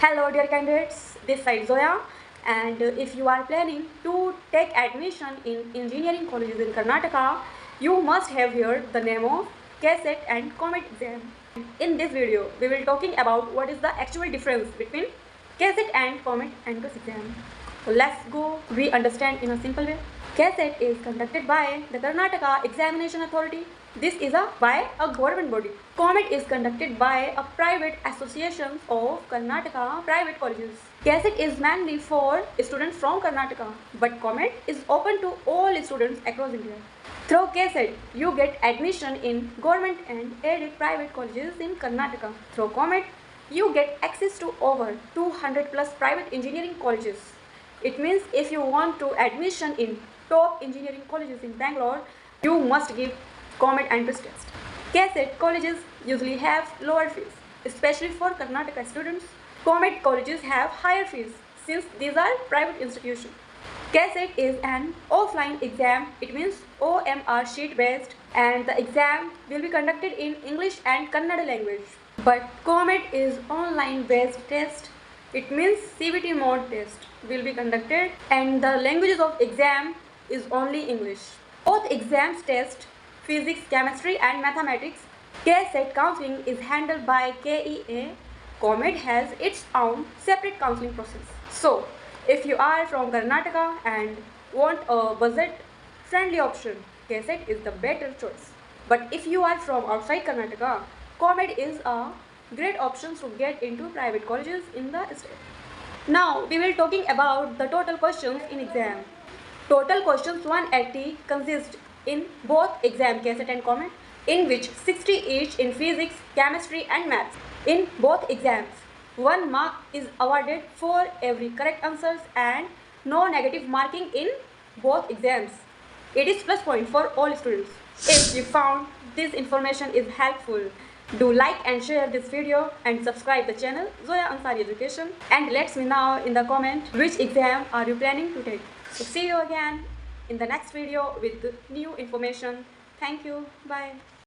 Hello dear candidates, this side Zoya, and if you are planning to take admission in engineering colleges in Karnataka, you must have heard the name of KCET and COMET exam. In this video, we will talking about what is the actual difference between KCET and COMET entrance exam. So let's go. We understand in a simple way. KCET is conducted by the Karnataka Examination Authority. This is by a government body. COMET is conducted by a private association of Karnataka private colleges. KCET is mainly for students from Karnataka, but COMET is open to all students across India. Through KCET, you get admission in government and aided private colleges in Karnataka. Through COMET, you get access to over 200 plus private engineering colleges. It means if you want to admission in top engineering colleges in Bangalore, you must give COMET entrance test. KCET colleges usually have lower fees, especially for Karnataka students. COMET colleges have higher fees since these are private institutions. KCET is an offline exam, it means OMR sheet based, and the exam will be conducted in English and Kannada language. But COMET is online based test, it means CBT mode test will be conducted and the languages of exam is only English. Both exams test physics, chemistry and mathematics. KCET counseling is handled by KEA. COMET has its own separate counseling process. So, if you are from Karnataka and want a budget-friendly option, KCET is the better choice. But if you are from outside Karnataka, COMET is a great option to get into private colleges in the state. Now, we will talking about the total questions in exam. Total questions 180 consist in both exam KCET and COMET, in which 60 each in physics, chemistry and maths. In both exams, 1 mark is awarded for every correct answers and no negative marking in both exams. It is plus point for all students. If you found this information is helpful, do like and share this video and subscribe the channel Zoya Ansari Education, and let me know in the comment which exam are you planning to take. So see you again in the next video with new information. Thank you. Bye.